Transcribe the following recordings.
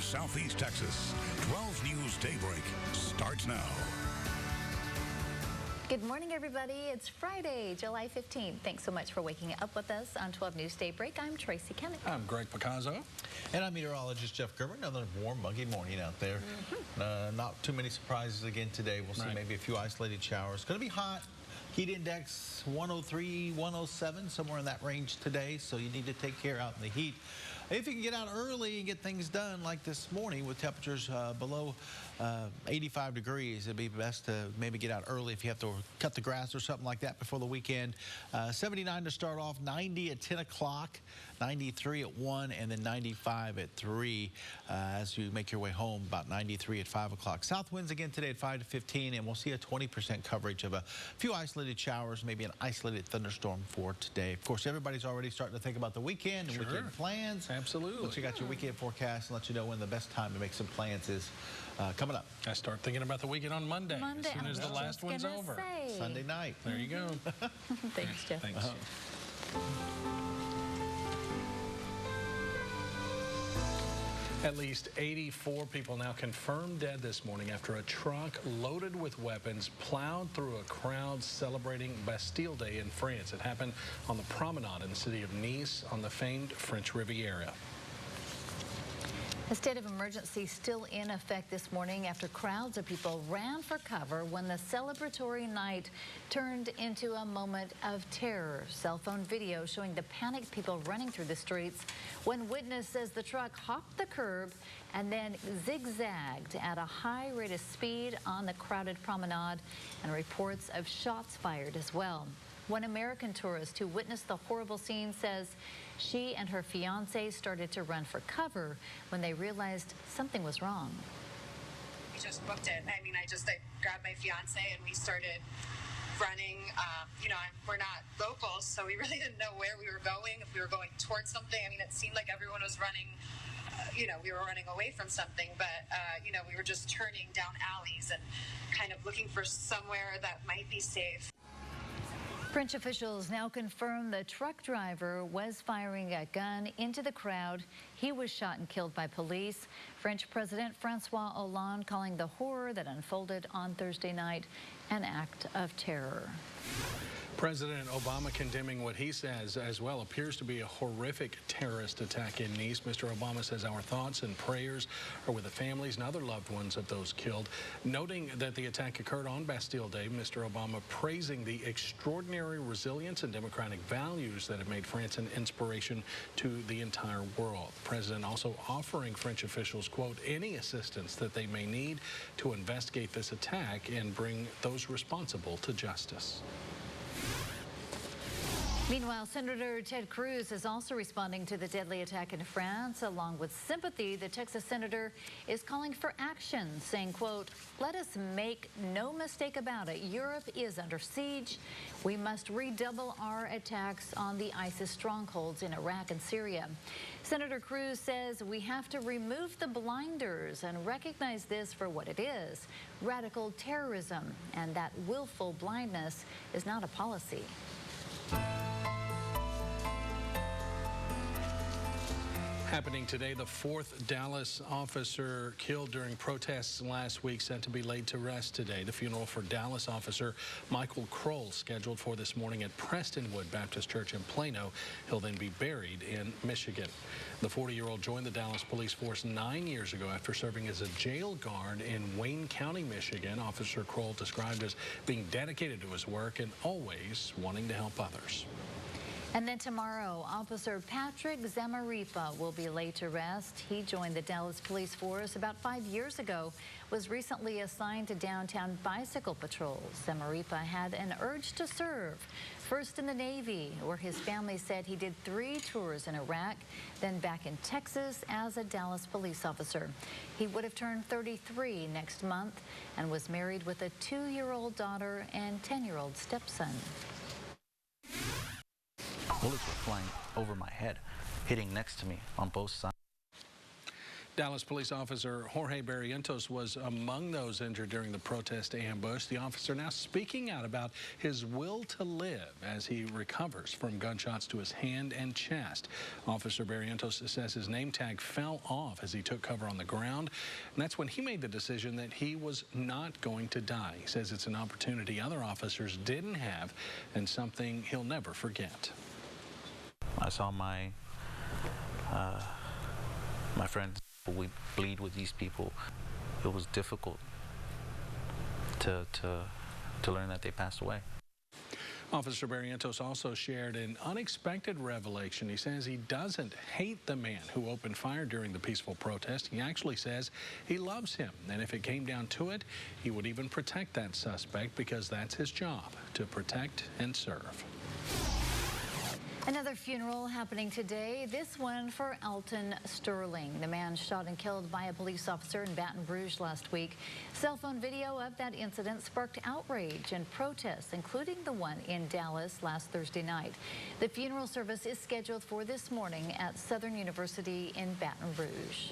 Southeast Texas. 12 News Daybreak starts now. Good morning, everybody. It's Friday, July 15th. Thanks so much for waking up with us on 12 News Daybreak. I'm Tracy Kennick. I'm Greg Picasso. And I'm meteorologist Jeff Gerber. Another warm, muggy morning out there. Not too many surprises again today. We'll see maybe a few isolated showers. Going to be hot. Heat index 103, 107, somewhere in that range today. So you need to take care out in the heat. If you can get out early and get things done like this morning with temperatures below 85 degrees, it'd be best to maybe get out early if you have to cut the grass or something like that before the weekend. 79 to start off, 90 at 10 o'clock, 93 at 1, and then 95 at 3 as you make your way home, about 93 at 5 o'clock. South winds again today at 5 to 15, and we'll see a 20% coverage of a few isolated showers, maybe an isolated thunderstorm for today. Of course, everybody's already starting to think about the weekend and weekend plans. Absolutely. Once you got your weekend forecast and let you know when the best time to make some plans is coming up. I start thinking about the weekend on Monday as soon as the last one's over. Sunday night. There you go. Thanks, Jeff. Thanks. At least 84 people now confirmed dead this morning after a truck loaded with weapons plowed through a crowd celebrating Bastille Day in France. It happened on the promenade in the city of Nice on the famed French Riviera. A state of emergency still in effect this morning after crowds of people ran for cover when the celebratory night turned into a moment of terror. Cell phone video showing the panicked people running through the streets. One witness says the truck hopped the curb and then zigzagged at a high rate of speed on the crowded promenade, and reports of shots fired as well. One American tourist who witnessed the horrible scene says she and her fiancé started to run for cover when they realized something was wrong. We just booked it. I grabbed my fiancé and we started running. You know, we're not locals, so we really didn't know where we were going, if we were going towards something. I mean, it seemed like everyone was running. You know, we were running away from something, but, you know, we were just turning down alleys and kind of looking for somewhere that might be safe. French officials now confirm the truck driver was firing a gun into the crowd. He was shot and killed by police. French President Francois Hollande calling the horror that unfolded on Thursday night an act of terror. President Obama condemning what he says as well appears to be a horrific terrorist attack in Nice. Mr. Obama says our thoughts and prayers are with the families and other loved ones of those killed. Noting that the attack occurred on Bastille Day, Mr. Obama praising the extraordinary resilience and democratic values that have made France an inspiration to the entire world. The president also offering French officials, quote, any assistance that they may need to investigate this attack and bring those responsible to justice. Meanwhile, Senator Ted Cruz is also responding to the deadly attack in France. Along with sympathy, the Texas senator is calling for action, saying, quote, let us make no mistake about it. Europe is under siege. We must redouble our attacks on the ISIS strongholds in Iraq and Syria. Senator Cruz says we have to remove the blinders and recognize this for what it is, radical terrorism, and that willful blindness is not a policy. Happening today, the fourth Dallas officer killed during protests last week sent to be laid to rest today. The funeral for Dallas officer Michael Kroll scheduled for this morning at Prestonwood Baptist Church in Plano. He'll then be buried in Michigan. The 40-year-old joined the Dallas police force 9 years ago after serving as a jail guard in Wayne County, Michigan. Officer Kroll described as being dedicated to his work and always wanting to help others. And then tomorrow, Officer Patrick Zamaripa will be laid to rest. He joined the Dallas Police Force about 5 years ago, was recently assigned to downtown bicycle patrols. Zamaripa had an urge to serve, first in the Navy, where his family said he did 3 tours in Iraq, then back in Texas as a Dallas police officer. He would have turned 33 next month and was married with a 2-year-old daughter and 10-year-old stepson. Bullets were flying over my head, hitting next to me on both sides. Dallas police officer Jorge Barrientos was among those injured during the protest ambush. The officer now speaking out about his will to live as he recovers from gunshots to his hand and chest. Officer Barrientos says his name tag fell off as he took cover on the ground, and that's when he made the decision that he was not going to die. He says it's an opportunity other officers didn't have and something he'll never forget. I saw my friends. We bleed with these people. It was difficult to learn that they passed away. Officer Barrientos also shared an unexpected revelation. He says he doesn't hate the man who opened fire during the peaceful protest. He actually says he loves him, and if it came down to it, he would even protect that suspect because that's his job, to protect and serve. Another funeral happening today, this one for Alton Sterling, the man shot and killed by a police officer in Baton Rouge last week. Cell phone video of that incident sparked outrage and protests, including the one in Dallas last Thursday night. The funeral service is scheduled for this morning at Southern University in Baton Rouge.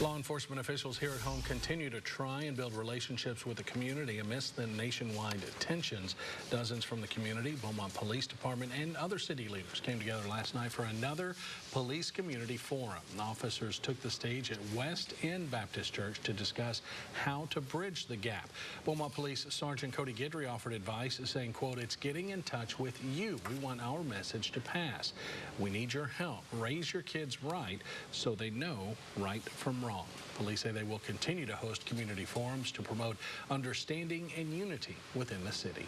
Law enforcement officials here at home continue to try and build relationships with the community amidst the nationwide tensions. Dozens from the community, Beaumont Police Department, and other city leaders came together last night for another police community forum. Officers took the stage at West End Baptist Church to discuss how to bridge the gap. Beaumont Police Sergeant Cody Guidry offered advice saying, quote, "It's getting in touch with you. We want our message to pass. We need your help. Raise your kids right so they know right from wrong." Police say they will continue to host community forums to promote understanding and unity within the city.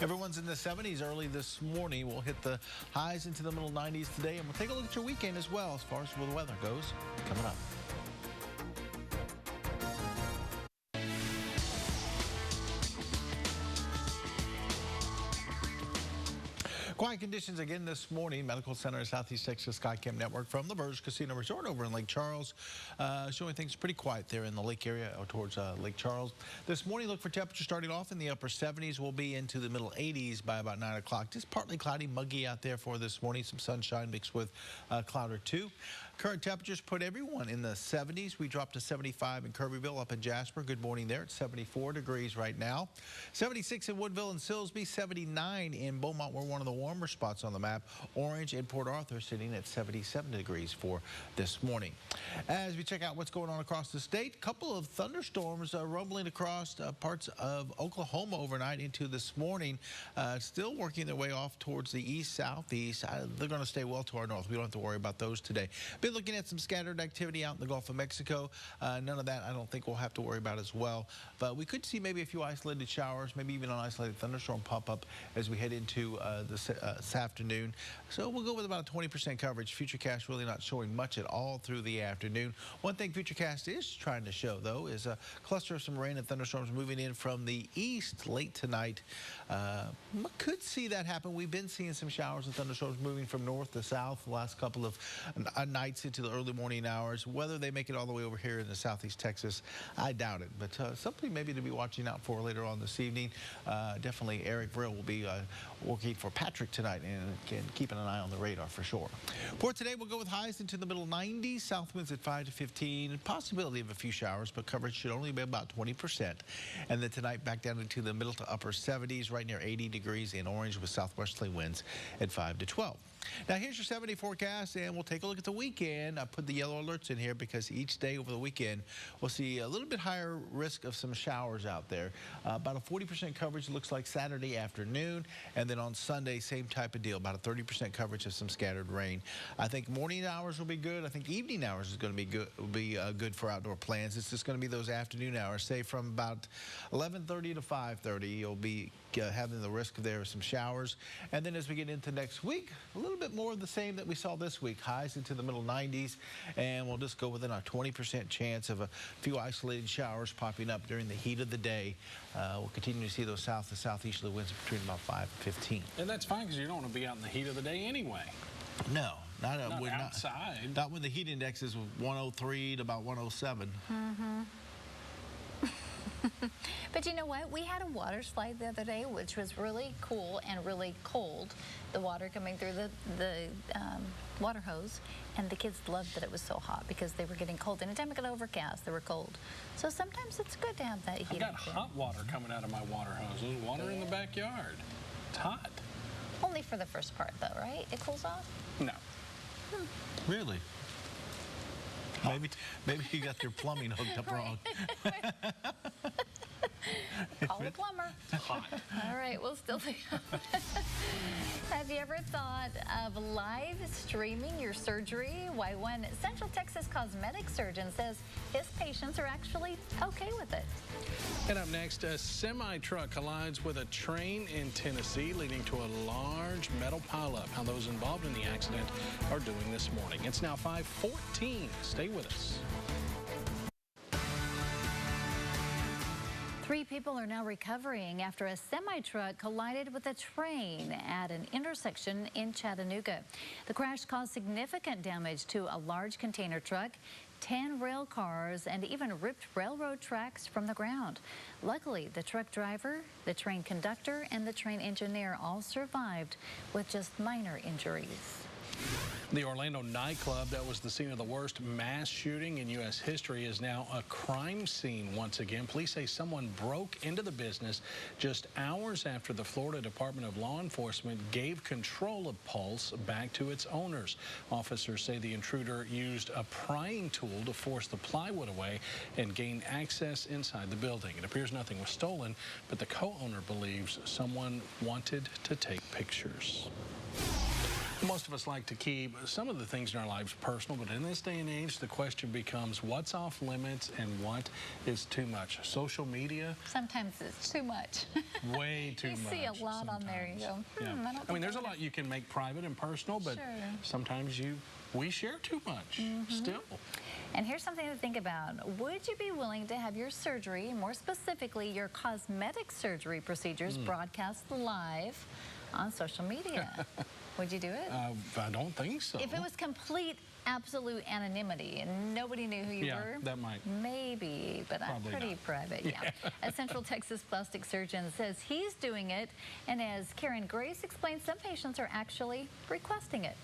Everyone's in the 70s early this morning. We'll hit the highs into the middle 90s today, and we'll take a look at your weekend as well as far as where the weather goes coming up. Quiet conditions again this morning. Medical Center, Southeast Texas Skycam Network from the Burge Casino Resort over in Lake Charles, showing things pretty quiet there in the lake area towards Lake Charles. This morning, look for temperatures starting off in the upper 70s. We'll be into the middle 80s by about 9 o'clock. Just partly cloudy, muggy out there for this morning. Some sunshine mixed with a cloud or two. Current temperatures put everyone in the 70s. We dropped to 75 in Kirbyville, up in Jasper. Good morning there. It's 74 degrees right now. 76 in Woodville and Silsbee. 79 in Beaumont. We're one of the warmer spots on the map. Orange and Port Arthur sitting at 77 degrees for this morning. As we check out what's going on across the state, a couple of thunderstorms rumbling across parts of Oklahoma overnight into this morning. Still working their way off towards the east, southeast. They're going to stay well to our north. We don't have to worry about those today. Been looking at some scattered activity out in the Gulf of Mexico. None of that I don't think we'll have to worry about as well. But we could see maybe a few isolated showers, maybe even an isolated thunderstorm pop up as we head into this afternoon. So we'll go with about a 20% coverage. FUTURECAST really not showing much at all through the afternoon. One thing FUTURECAST is trying to show, though, is a cluster of some rain and thunderstorms moving in from the east late tonight. Could see that happen. We've been seeing some showers and thunderstorms moving from north to south the last couple of nights into the early morning hours. Whether they make it all the way over here in the southeast Texas, I doubt it. But something maybe to be watching out for later on this evening. Definitely Eric Brill will be working for Patrick tonight and keeping an eye on the radar for sure. For today, we'll go with highs into the middle 90s. South winds at 5 to 15. Possibility of a few showers, but coverage should only be about 20%. And then tonight, back down into the middle to upper 70s, right near 80 degrees in Orange with southwesterly winds at 5 to 12. Now, here's your 7-day forecast, and we'll take a look at the weekend. I put the yellow alerts in here because each day over the weekend, we'll see a little bit higher risk of some showers out there. About a 40% coverage, looks like Saturday afternoon, and then on Sunday, same type of deal, about a 30% coverage of some scattered rain. I think morning hours will be good. I think evening hours is going to be good. Will be good for outdoor plans. It's just going to be those afternoon hours, say from about 11:30 to 5:30. You'll be having the risk there of some showers, and then as we get into next week, a little bit more of the same that we saw this week. Highs into the middle 90s, and we'll just go within our 20% chance of a few isolated showers popping up during the heat of the day. We'll continue to see those south to southeasterly winds between about 5 and 15. And that's fine because you don't want to be out in the heat of the day anyway. No, not outside. Not when the heat index is 103 to about 107. But you know what? We had a water slide the other day, which was really cool and really cold. The water coming through the water hose, and the kids loved that it was so hot because they were getting cold. Anytime it got overcast, they were cold. So sometimes it's good to have that heat. I got hot water coming out of my water hose. There's water in the backyard. It's hot. Only for the first part, though, right? It cools off? No. Really? Maybe you got your plumbing hooked up wrong. Call the plumber. Hot. All right, we'll still think of it. Have you ever thought of live streaming your surgery? Why, one Central Texas cosmetic surgeon says his patients are actually okay with it. And up next, a semi-truck collides with a train in Tennessee, leading to a large metal pileup. How those involved in the accident are doing this morning. It's now 5:14. Stay with us. 3 people are now recovering after a semi-truck collided with a train at an intersection in Chattanooga. The crash caused significant damage to a large container truck, 10 rail cars, and even ripped railroad tracks from the ground. Luckily, the truck driver, the train conductor, and the train engineer all survived with just minor injuries. The Orlando nightclub that was the scene of the worst mass shooting in U.S. history is now a crime scene once again. Police say someone broke into the business just hours after the Florida Department of Law Enforcement gave control of Pulse back to its owners. Officers say the intruder used a prying tool to force the plywood away and gain access inside the building. It appears nothing was stolen, but the co-owner believes someone wanted to take pictures. Most of us like to keep some of the things in our lives personal, but in this day and age, the question becomes what's off limits and what is too much. Social media. Sometimes it's too much. Way too much. You see a lot on there. You go, yeah. I mean, there's a lot you can make private and personal, but sometimes we share too much still. And here's something to think about. Would you be willing to have your surgery, more specifically your cosmetic surgery procedures, broadcast live on social media? Would you do it? I don't think so. If it was complete, absolute anonymity and nobody knew who you were, that might. Maybe, but Probably I'm pretty not. private, yeah. A Central Texas plastic surgeon says he's doing it, and as Karen Grace explains, some patients are actually requesting it.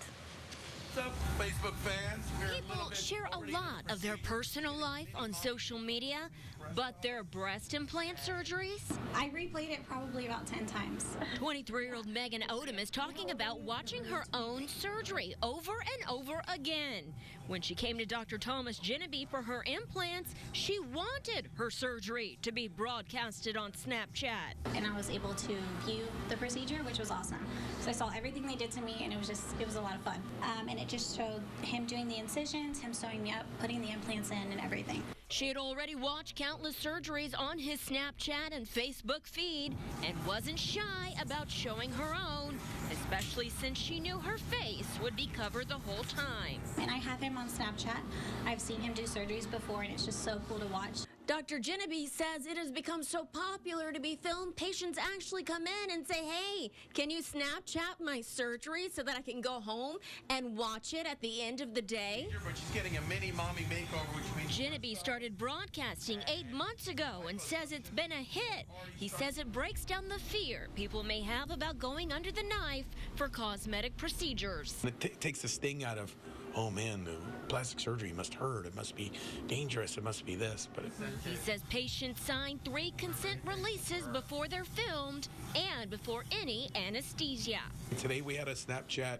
What's up, Facebook fans? People share a lot of their personal life on social media, but their breast implant surgeries? I replayed it probably about 10 times. 23-year-old Megan Odom is talking about watching her own surgery over and over again. When she came to Dr. Thomas Genevieve for her implants, she wanted her surgery to be broadcasted on Snapchat. And I was able to view the procedure, which was awesome. So I saw everything they did to me, and it was a lot of fun. And it just showed him doing the incisions, him sewing me up, putting the implants in, and everything. She had already watched countless surgeries on his Snapchat and Facebook feed and wasn't shy about showing her own, especially since she knew her face would be covered the whole time. And I have him on Snapchat. I've seen him do surgeries before, and it's just so cool to watch. Dr. Genevieve says it has become so popular to be filmed, patients actually come in and say, hey, can you Snapchat my surgery so that I can go home and watch it at the end of the day? But she's getting a mini mommy makeover, which means... Genevieve started broadcasting 8 months ago and says it's been a hit. He says it breaks down the fear people may have about going under the knife for cosmetic procedures. It takes the sting out of, oh man, the plastic surgery must hurt, it must be dangerous, it must be this. But he says patients sign 3 consent releases before they're filmed and before any anesthesia. Today we had a Snapchat.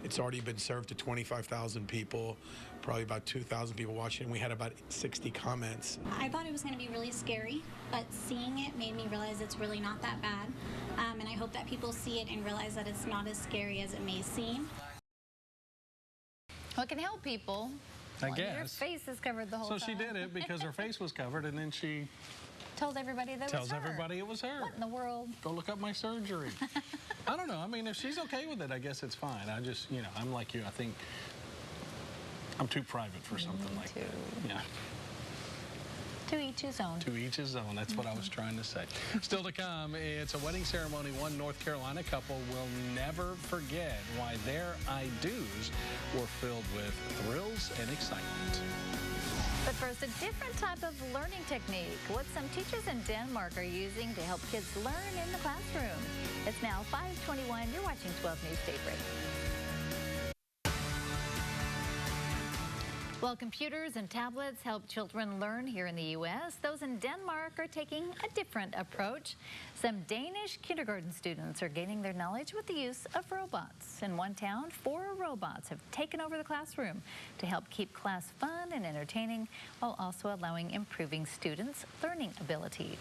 It's already been served to 25,000 people, probably about 2,000 people watching. We had about 60 comments. I thought it was going to be really scary, but seeing it made me realize it's really not that bad. And I hope that people see it and realize that it's not as scary as it may seem. Well, it can help people. I Your guess. face is covered the whole time. So she did it because her face was covered, and then she Told everybody that tells was her. everybody it was her. What in the world? Go look up my surgery. I don't know. I mean, if she's okay with it, I guess it's fine. I just, I'm like you. I think I'm too private for something like that. Yeah. To each his own. To each his own. That's what I was trying to say. Still to come, it's a wedding ceremony one North Carolina couple will never forget why their I-dos were filled with thrills and excitement. But first, a different type of learning technique. What some teachers in Denmark are using to help kids learn in the classroom. It's now 5:21. You're watching 12 News Daybreak. While computers and tablets help children learn here in the U.S., those in Denmark are taking a different approach. Some Danish kindergarten students are gaining their knowledge with the use of robots. In one town, 4 robots have taken over the classroom to help keep class fun and entertaining while also allowing improving students' learning abilities.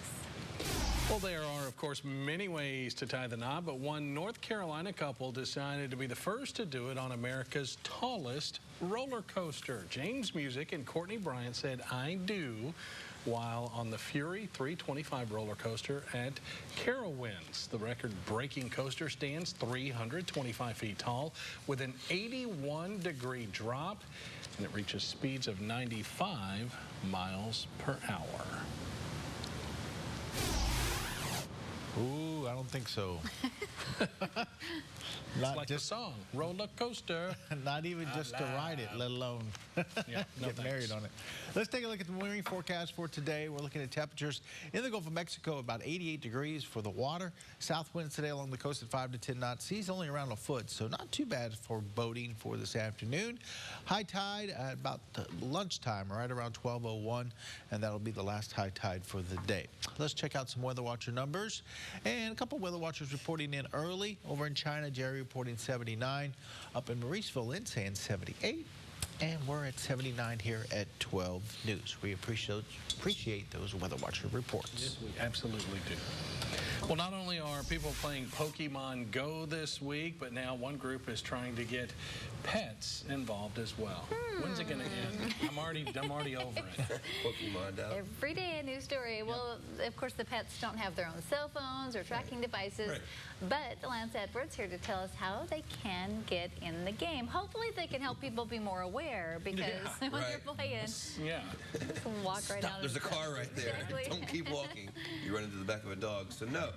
Well, there are, of course, many ways to tie the knot, but one North Carolina couple decided to be the first to do it on America's tallest roller coaster. James Music and Courtney Bryant said, "I do," while on the Fury 325 roller coaster at Carowinds. The record-breaking coaster stands 325 feet tall with an 81-degree drop, and it reaches speeds of 95 miles per hour. Ooh, I don't think so. It's like the song, Roller Coaster. Not even just to ride it, let alone get married on it. Let's take a look at the marine forecast for today. We're looking at temperatures in the Gulf of Mexico, about 88 degrees for the water. South winds today along the coast at 5 to 10 knots. Seas only around a foot, so not too bad for boating for this afternoon. High tide at about lunchtime, right around 12:01, and that'll be the last high tide for the day. Let's check out some weather watcher numbers. And a couple weather watchers reporting in early. Over in China, Jerry reporting 79. Up in Mauriceville, saying 78. And we're at 79 here at 12 News. We appreciate those weather watcher reports. Yes, we absolutely do. Well, not only are people playing Pokemon Go this week, but now one group is trying to get pets involved as well. When's it going to end? I'm already over it. Pokemon down. Every day a new story. Well, of course, the pets don't have their own cell phones or tracking devices. But Lance Edwards here to tell us how they can get in the game. Hopefully, they can help people be more aware because when they're playing, just walk right out. There's a car right there. Exactly. Don't keep walking. You run into the back of a dog. So no,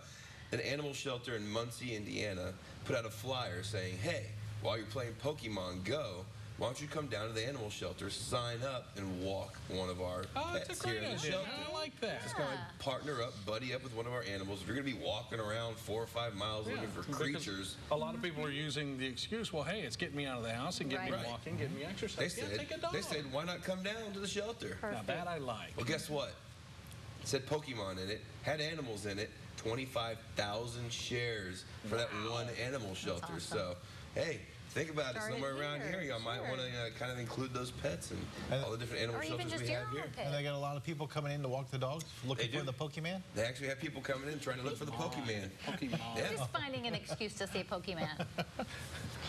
an animal shelter in Muncie, Indiana, put out a flyer saying, "Hey, while you're playing Pokemon Go, why don't you come down to the animal shelter, sign up, and walk one of our pets here in the shelter?" I like that. Just go ahead and partner up, buddy up with one of our animals. If you're going to be walking around 4 or 5 miles looking for creatures. A lot of people are using the excuse, well, hey, it's getting me out of the house and getting me walking, getting me exercise. Take a dog. They said, why not come down to the shelter? Now that I like. Well, guess what? It said Pokemon in it, had animals in it, 25,000 shares for that one animal shelter. So, hey, think about it. Somewhere around here, you might want to kind of include those pets and all the different animal shelters we have here. And they got a lot of people coming in to walk the dogs, looking for the Pokemon? They actually have people coming in trying to look for the Pokemon. Just finding an excuse to say Pokemon.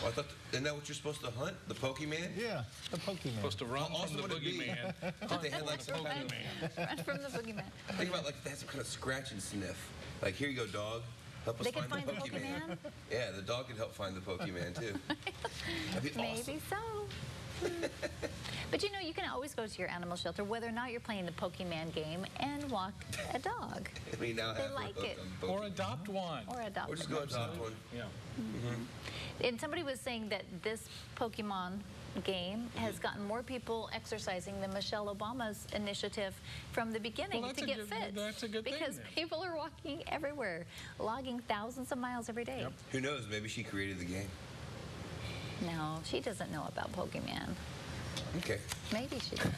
Well, I thought, isn't that what you're supposed to hunt? The Pokemon? Yeah, the Pokemon. Supposed to run from the boogeyman. They had like some kind of Run from the boogeyman. Think about like they had some kind of scratch and sniff. Like, here you go, dog. Help us find the Pokemon. Yeah, the dog can help find the Pokemon too. That'd be awesome. Maybe so. But you know, you can always go to your animal shelter, whether or not you're playing the Pokemon game, and walk a dog. We now have like it. Or adopt one. Or adopt Or just go adopt one. Yeah. And somebody was saying that this Pokemon game has gotten more people exercising than Michelle Obama's initiative from the beginning to get fit. That's a good thing. Because people are walking everywhere, logging thousands of miles every day. Who knows? Maybe she created the game. No, she doesn't know about Pokemon. Okay. Maybe she does.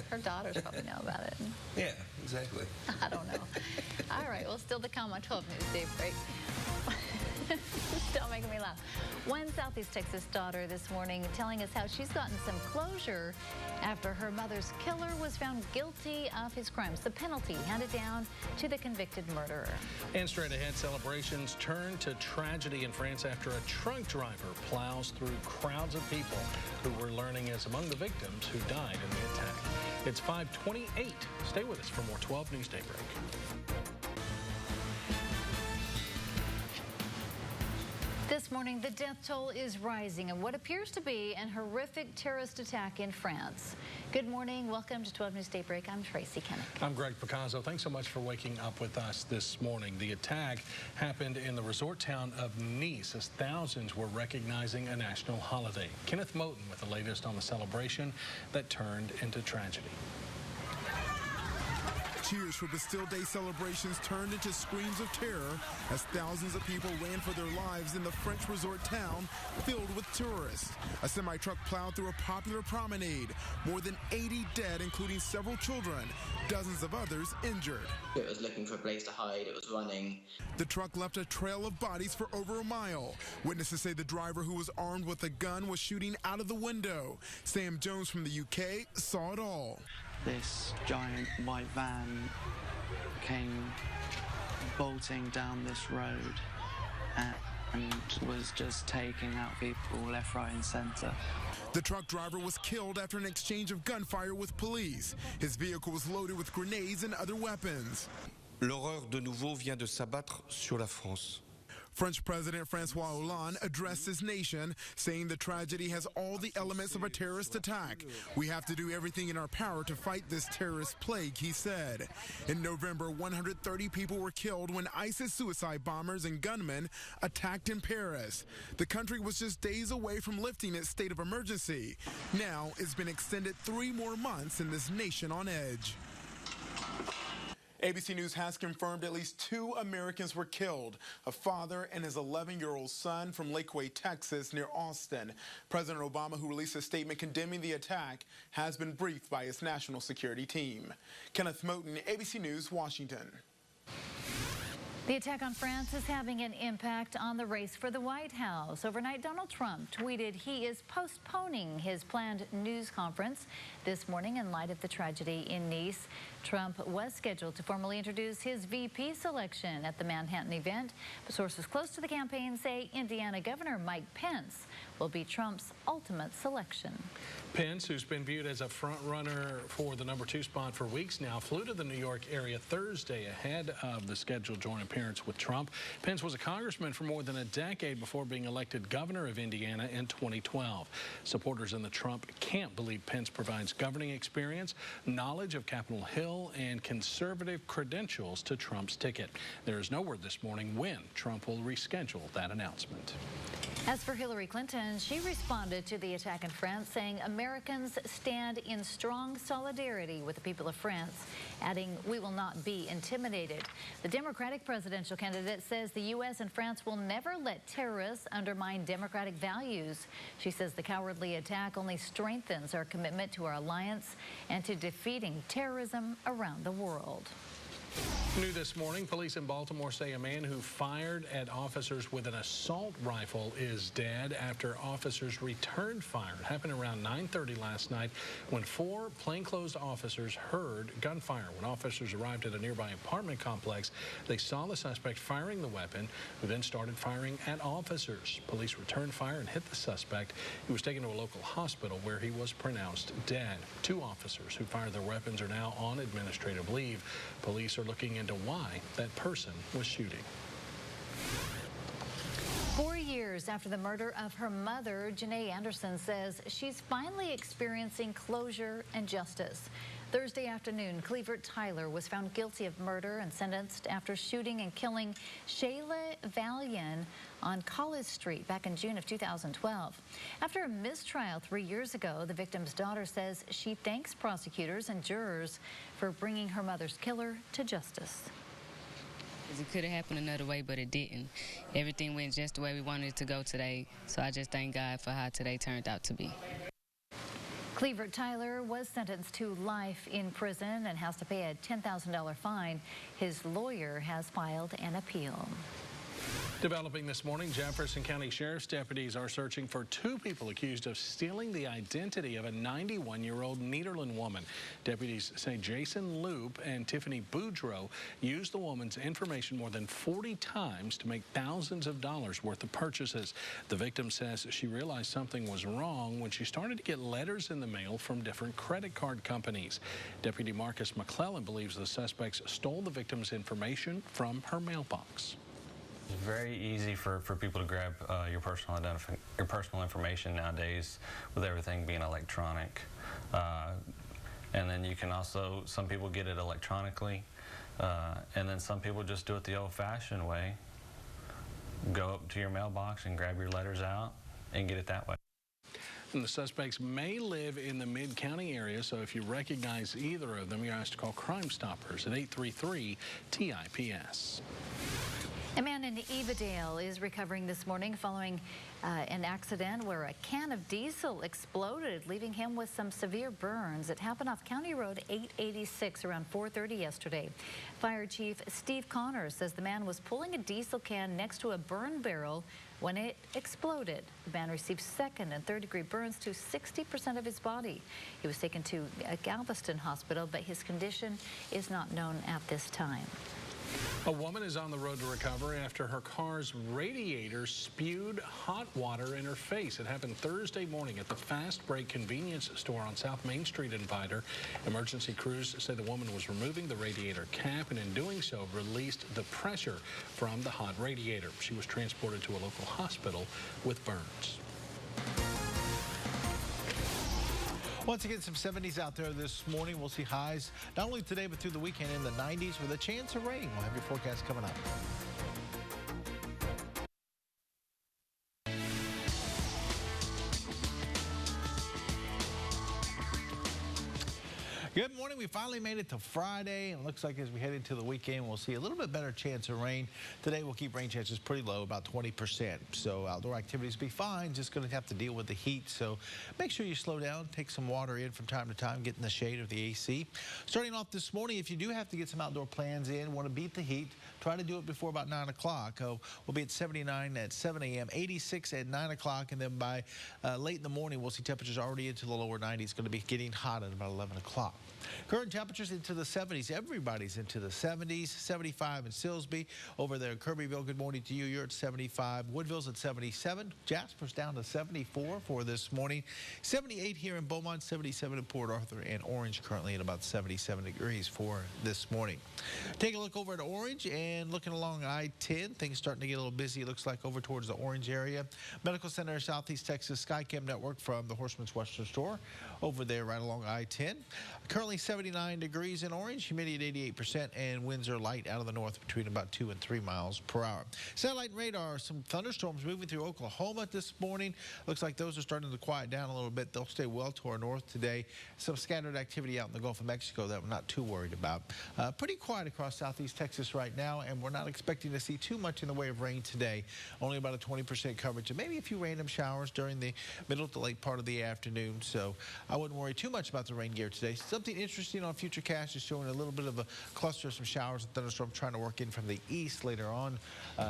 Her daughters probably know about it. Yeah, exactly. I don't know. All right, well, still to come on 12 News Daybreak. Still making me laugh. One Southeast Texas daughter this morning telling us how she's gotten some closure after her mother's killer was found guilty of his crimes. The penalty handed down to the convicted murderer. And straight ahead, celebrations turn to tragedy in France after a truck driver plows through crowds of people who were learning as among the victims who died in the attack. It's 5:28. Stay with us for more 12 News Daybreak. This morning. morning, the death toll is rising in what appears to be an horrific terrorist attack in France. Good morning. Welcome to 12 News Daybreak. I'm Tracy Kennick. I'm Greg Picasso. Thanks so much for waking up with us this morning. The attack happened in the resort town of Nice as thousands were recognizing a national holiday. Kenneth Moten with the latest on the celebration that turned into tragedy. Cheers for Bastille Day celebrations turned into screams of terror as thousands of people ran for their lives in the French resort town filled with tourists. A semi-truck plowed through a popular promenade. More than 80 dead, including several children, dozens of others injured. It was looking for a place to hide. It was running. The truck left a trail of bodies for over a mile. Witnesses say the driver, who was armed with a gun, was shooting out of the window. Sam Jones from the UK saw it all. This giant white van came bolting down this road and was just taking out people left, right and center. The truck driver was killed after an exchange of gunfire with police. His vehicle was loaded with grenades and other weapons. L'horreur de nouveau vient de s'abattre sur la France. French President Francois Hollande addressed his nation, saying the tragedy has all the elements of a terrorist attack. We have to do everything in our power to fight this terrorist plague, he said. In November, 130 people were killed when ISIS suicide bombers and gunmen attacked in Paris. The country was just days away from lifting its state of emergency. Now it's been extended 3 more months in this nation on edge. ABC News has confirmed at least 2 Americans were killed, a father and his 11-year-old son from Lakeway, Texas, near Austin. President Obama, who released a statement condemning the attack, has been briefed by his national security team. Kenneth Moten, ABC News, Washington. The attack on France is having an impact on the race for the White House. Overnight, Donald Trump tweeted he is postponing his planned news conference this morning in light of the tragedy in Nice. Trump was scheduled to formally introduce his VP selection at the Manhattan event, but sources close to the campaign say Indiana Governor Mike Pence will be Trump's ultimate selection. Pence, who's been viewed as a front-runner for the number 2 spot for weeks now, flew to the New York area Thursday ahead of the scheduled joint appearance with Trump. Pence was a congressman for more than a decade before being elected governor of Indiana in 2012. Supporters in the Trump camp believe Pence provides governing experience, knowledge of Capitol Hill, and conservative credentials to Trump's ticket. There is no word this morning when Trump will reschedule that announcement. As for Hillary Clinton, she responded to the attack in France, saying Americans stand in strong solidarity with the people of France, adding, "We will not be intimidated." The Democratic presidential candidate says the U.S. and France will never let terrorists undermine democratic values. She says the cowardly attack only strengthens our commitment to our alliance and to defeating terrorism around the world. New this morning, police in Baltimore say a man who fired at officers with an assault rifle is dead after officers returned fire. It happened around 9:30 last night when 4 plainclothes officers heard gunfire. When officers arrived at a nearby apartment complex, they saw the suspect firing the weapon, who then started firing at officers. Police returned fire and hit the suspect. He was taken to a local hospital where he was pronounced dead. 2 officers who fired their weapons are now on administrative leave. Police are looking into why that person was shooting. 4 years after the murder of her mother, Janae Anderson says she's finally experiencing closure and justice. Thursday afternoon, Cleaver Tyler was found guilty of murder and sentenced after shooting and killing Shayla Valian on College Street back in June of 2012. After a mistrial 3 years ago, the victim's daughter says she thanks prosecutors and jurors for bringing her mother's killer to justice. It could have happened another way, but it didn't. Everything went just the way we wanted it to go today, so I just thank God for how today turned out to be. Cleaver Tyler was sentenced to life in prison and has to pay a $10,000 fine. His lawyer has filed an appeal. Developing this morning, Jefferson County Sheriff's deputies are searching for 2 people accused of stealing the identity of a 91-year-old Nederland woman. Deputies say Jason Loop and Tiffany Boudreau used the woman's information more than 40 times to make thousands of dollars worth of purchases. The victim says she realized something was wrong when she started to get letters in the mail from different credit card companies. Deputy Marcus McClellan believes the suspects stole the victim's information from her mailbox. It's very easy for people to grab your personal information nowadays with everything being electronic. And then you can also, some people get it electronically, and then some people just do it the old-fashioned way. Go up to your mailbox and grab your letters out and get it that way. And the suspects may live in the Mid-County area, so if you recognize either of them, you're asked to call Crime Stoppers at 833-TIPS. A man in Evadale is recovering this morning following an accident where a can of diesel exploded, leaving him with some severe burns. It happened off County Road 886 around 4:30 yesterday. Fire Chief Steve Connors says the man was pulling a diesel can next to a burn barrel when it exploded. The man received second and third-degree burns to 60% of his body. He was taken to Galveston Hospital, but his condition is not known at this time. A woman is on the road to recovery after her car's radiator spewed hot water in her face. It happened Thursday morning at the Fast Break convenience store on South Main Street in Vidor. Emergency crews say the woman was removing the radiator cap and in doing so released the pressure from the hot radiator. She was transported to a local hospital with burns. Once again, some 70s out there this morning. We'll see highs not only today but through the weekend in the 90s with a chance of rain. We'll have your forecast coming up. Good morning. We finally made it to Friday, and it looks like as we head into the weekend, we'll see a little bit better chance of rain. Today, we'll keep rain chances pretty low, about 20%. So outdoor activities will be fine. Just going to have to deal with the heat. So make sure you slow down, take some water in from time to time, get in the shade of the AC. Starting off this morning, if you do have to get some outdoor plans in, want to beat the heat, try to do it before about 9 o'clock. We'll be at 79 at 7 a.m., 86 at 9 o'clock, and then by late in the morning, we'll see temperatures already into the lower 90s. It's going to be getting hot at about 11 o'clock. Current temperatures into the 70s. Everybody's into the 70s. 75 in Silsbee. Over there in Kirbyville, good morning to you. You're at 75. Woodville's at 77. Jasper's down to 74 for this morning. 78 here in Beaumont, 77 in Port Arthur, and Orange currently at about 77 degrees for this morning. Take a look over at Orange and looking along I-10. Things starting to get a little busy, it looks like, over towards the Orange area. Medical Center, Southeast Texas, SkyCam Network from the Horseman's Western Store over there right along I-10. Currently 79 degrees in Orange, humidity at 88%, and winds are light out of the north between about 2 and 3 miles per hour. Satellite radar, some thunderstorms moving through Oklahoma this morning. Looks like those are starting to quiet down a little bit. They'll stay well to our north today. Some scattered activity out in the Gulf of Mexico that we're not too worried about. Pretty quiet across southeast Texas right now, and we're not expecting to see too much in the way of rain today. Only about a 20% coverage, and maybe a few random showers during the middle to late part of the afternoon. So I wouldn't worry too much about the rain gear today. Something interesting on FUTURECAST is showing a little bit of a cluster of some showers and thunderstorms trying to work in from the east later on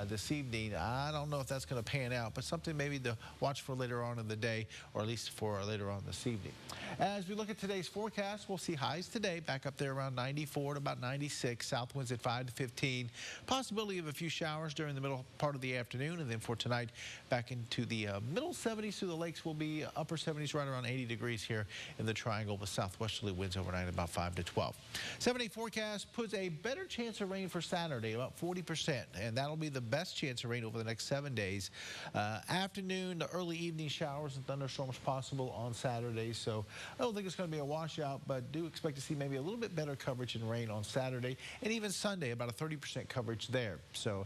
this evening. I don't know if that's going to pan out, but something maybe to watch for later on in the day, or at least for later on this evening. As we look at today's forecast, we'll see highs today back up there around 94 to about 96. South winds at 5 to 15. Possibility of a few showers during the middle part of the afternoon, and then for tonight back into the middle 70s through the lakes. Will be upper 70s right around 80 degrees here in the triangle with southwesterly winds overnight about 5 to 12. 7-day forecast puts a better chance of rain for Saturday, about 40%, and that'll be the best chance of rain over the next 7 days. Afternoon to early evening showers and thunderstorms possible on Saturday, so I don't think it's going to be a washout, but do expect to see maybe a little bit better coverage in rain on Saturday and even Sunday, about a 30% coverage there. So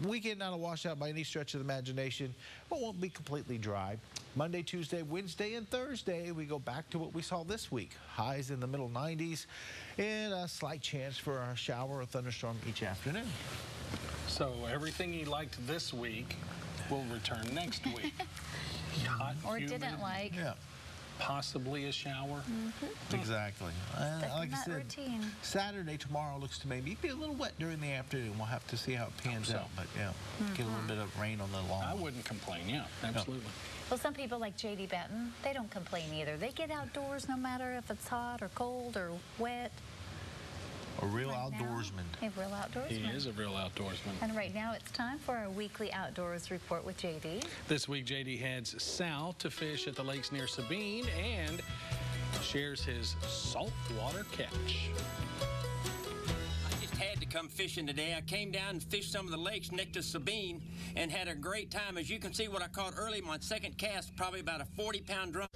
weekend not a washout by any stretch of the imagination, but won't be completely dry. Monday, Tuesday, Wednesday, and Thursday, we go back to what we saw this week. Highs in the middle 90s and a slight chance for a shower or thunderstorm each afternoon. So everything you liked this week will return next week. Hot, or humid, didn't like. Yeah. Possibly a shower. Exactly. Like I said, routine. Saturday, tomorrow looks to maybe be a little wet during the afternoon. We'll have to see how it pans out, but yeah, get a little bit of rain on the lawn. I wouldn't complain, yeah, absolutely. Well, some people like J.D. Benton, they don't complain either. They get outdoors no matter if it's hot or cold or wet. A real outdoorsman. A real outdoorsman. He is a real outdoorsman. And right now it's time for our weekly outdoors report with J.D. This week, J.D. heads south to fish at the lakes near Sabine and shares his saltwater catch. I just had to come fishing today. I came down and fished some of the lakes next to Sabine and had a great time. As you can see, what I caught early, my second cast, probably about a 40-pound drum.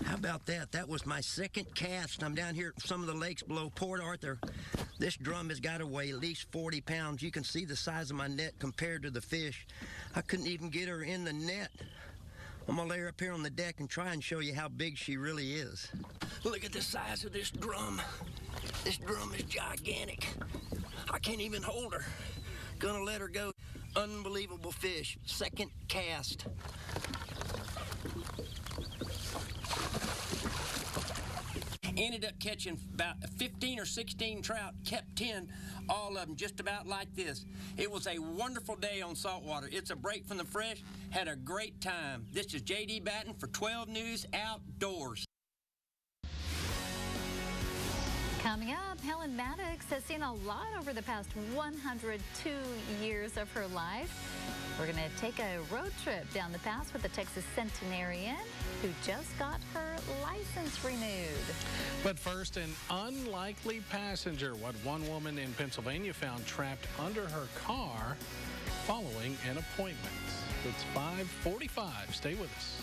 How about that? That was my second cast. I'm down here at some of the lakes below Port Arthur. This drum has got to weigh at least 40 pounds. You can see the size of my net compared to the fish. I couldn't even get her in the net. I'm going to lay her up here on the deck and try and show you how big she really is. Look at the size of this drum. This drum is gigantic. I can't even hold her. Gonna let her go. Unbelievable fish. Second cast. Ended up catching about 15 or 16 trout, kept 10, all of them just about like this. It was a wonderful day on saltwater. It's a break from the fresh. Had a great time. This is J.D. Batten for 12 News Outdoors. Coming up, Helen Maddox has seen a lot over the past 102 years of her life. We're going to take a road trip down the pass with the Texas centenarian who just got her license renewed. But first, an unlikely passenger. What one woman in Pennsylvania found trapped under her car following an appointment. It's 5:45. Stay with us.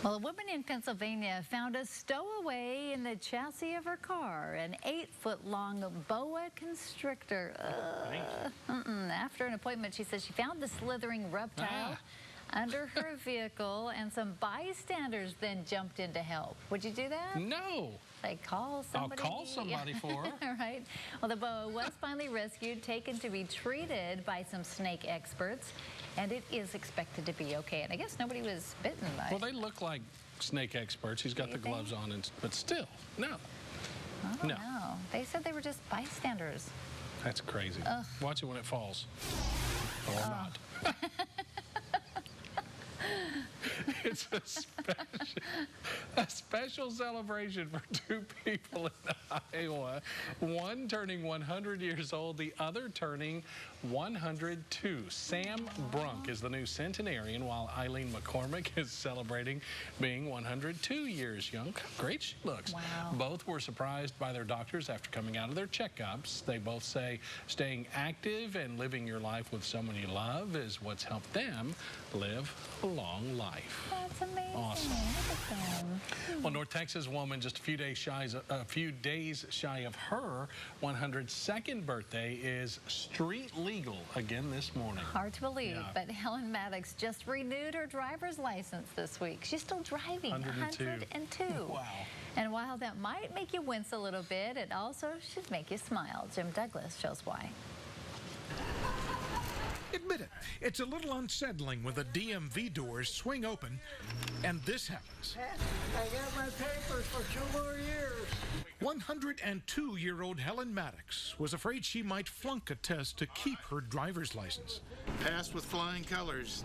Well, a woman in Pennsylvania found a stowaway in the chassis of her car, an 8-foot-long boa constrictor. After an appointment, she says she found the slithering reptile under her vehicle, and some bystanders then jumped in to help. Would you do that? No. They call somebody. I'll call somebody for her. Right. Well, the boa was finally rescued, taken to be treated by some snake experts, and it is expected to be okay. And I guess nobody was bitten by it. Well, they look like snake experts. He's got the gloves on, but still, no. I don't know. They said they were just bystanders. That's crazy. Ugh. Watch it when it falls. Or not. It's a special celebration for two people in Iowa, one turning 100 years old, the other turning 102. Sam Brunk is the new centenarian, while Eileen McCormick is celebrating being 102 years young. Great she looks. Wow. Both were surprised by their doctors after coming out of their checkups. They both say staying active and living your life with someone you love is what's helped them live a long life. That's amazing. Awesome. Look at them. Well, North Texas woman just a few days shy of her 102nd birthday is street legal again this morning. Hard to believe, but Helen Maddox just renewed her driver's license this week. She's still driving. 102. Wow. And while that might make you wince a little bit, it also should make you smile. Jim Douglas shows why. Admit it, it's a little unsettling when the DMV doors swing open and this happens. I got my papers for 2 more years. 102-year-old Helen Maddox was afraid she might flunk a test to keep her driver's license. Passed with flying colors.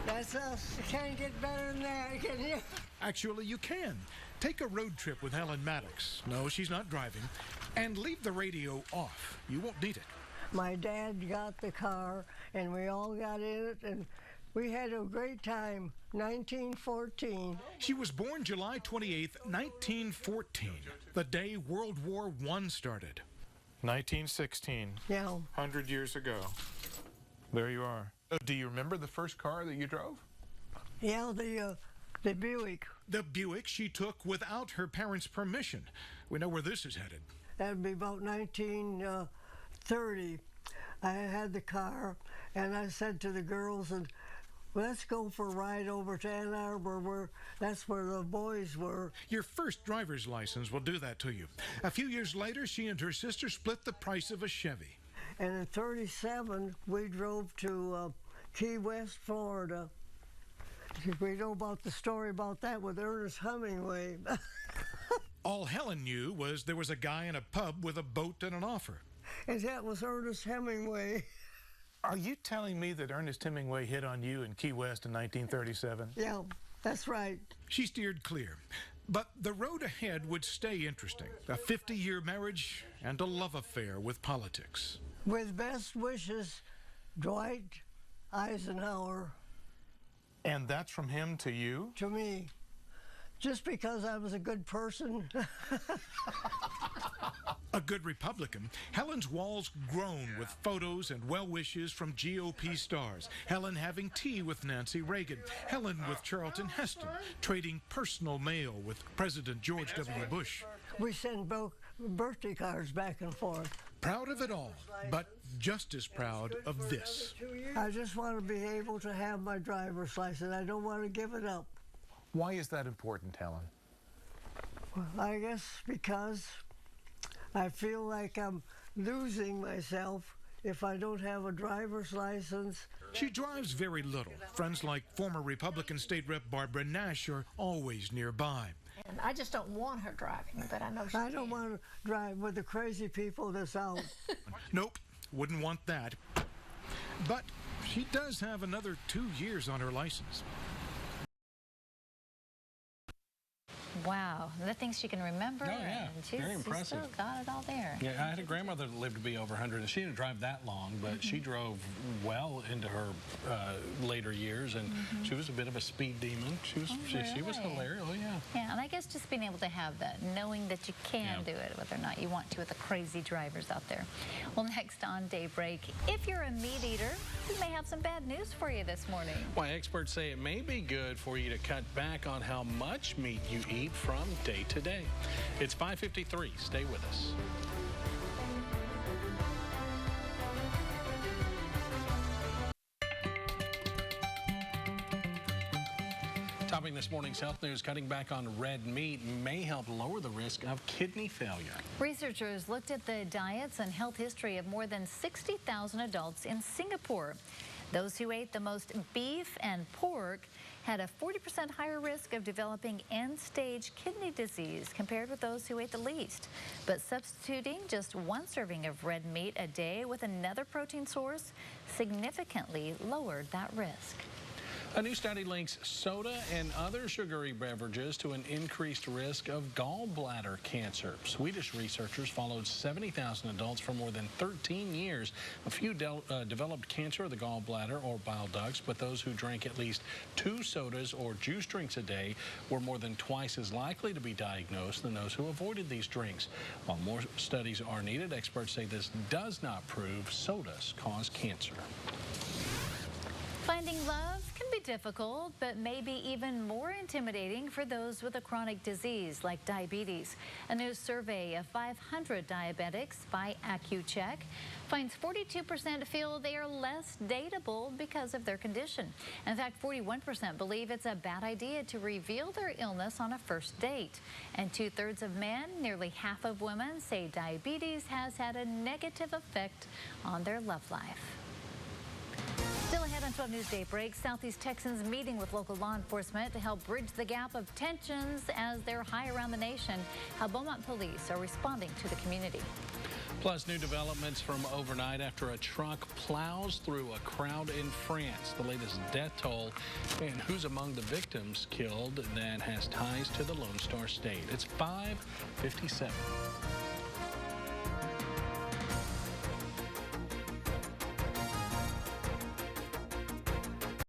That's us. You can't get better than that, can you? Actually, you can. Take a road trip with Helen Maddox. No, she's not driving. And leave the radio off. You won't need it. My dad got the car, and we all got in it, and we had a great time. 1914. She was born July 28th, 1914, the day World War I started. 1916. Yeah. 100 years ago. There you are. Do you remember the first car that you drove? Yeah, the Buick. The Buick she took without her parents' permission. We know where this is headed. That would be about 1930. I had the car, and I said to the girls, let's go for a ride over to Ann Arbor, that's where the boys were. Your first driver's license will do that to you. A few years later, she and her sister split the price of a Chevy. And in 37, we drove to Key West, Florida. We know about the story about that with Ernest Hemingway. All Helen knew was there was a guy in a pub with a boat and an offer. And that was Ernest Hemingway. Are you telling me that Ernest Hemingway hit on you in Key West in 1937? Yeah, that's right. She steered clear. But the road ahead would stay interesting. A 50-year marriage and a love affair with politics. With best wishes, Dwight Eisenhower. And that's from him to you? To me. Just because I was a good person. A good Republican, Helen's walls groan with photos and well wishes from GOP stars. Helen having tea with Nancy Reagan. Helen with Charlton Heston, trading personal mail with President George W. Bush. We send birthday cards back and forth. Proud of it all, but just as proud of this. I just want to be able to have my driver's license. I don't want to give it up. Why is that important, Helen? Well, I guess because I feel like I'm losing myself if I don't have a driver's license. She drives very little. Friends like former Republican State Rep Barbara Nash are always nearby. And I just don't want her driving, but I know she I don't want to drive with the crazy people that's out. Nope, wouldn't want that. But she does have another 2 years on her license. Wow, the things she can remember. Oh, yeah, and very impressive. She's still got it all there. Yeah, I had a grandmother that lived to be over 100, and she didn't drive that long, but she drove well into her later years, and she was a bit of a speed demon. She was she was hilarious. Oh, yeah. Yeah, and I guess just being able to have that, knowing that you can do it, whether or not you want to, with the crazy drivers out there. Well, next on Daybreak, if you're a meat eater, we may have some bad news for you this morning. Why experts say it may be good for you to cut back on how much meat you eat from day to day. It's 5:53. Stay with us. Topping this morning's health news, cutting back on red meat may help lower the risk of kidney failure. Researchers looked at the diets and health history of more than 60,000 adults in Singapore. Those who ate the most beef and pork had a 40% higher risk of developing end-stage kidney disease compared with those who ate the least. But substituting just one serving of red meat a day with another protein source significantly lowered that risk. A new study links soda and other sugary beverages to an increased risk of gallbladder cancer. Swedish researchers followed 70,000 adults for more than 13 years. A few developed cancer of the gallbladder or bile ducts, but those who drank at least 2 sodas or juice drinks a day were more than twice as likely to be diagnosed than those who avoided these drinks. While more studies are needed, experts say this does not prove sodas cause cancer. Finding love can be difficult, but maybe even more intimidating for those with a chronic disease like diabetes. A new survey of 500 diabetics by AccuCheck finds 42% feel they are less dateable because of their condition. In fact, 41% believe it's a bad idea to reveal their illness on a first date. And 2/3 of men, nearly half of women, say diabetes has had a negative effect on their love life. Still ahead on 12 News Daybreak, Southeast Texans meeting with local law enforcement to help bridge the gap of tensions as they're high around the nation. How Beaumont police are responding to the community. Plus, new developments from overnight after a truck plows through a crowd in France. The latest death toll and who's among the victims killed that has ties to the Lone Star State. It's 5:57.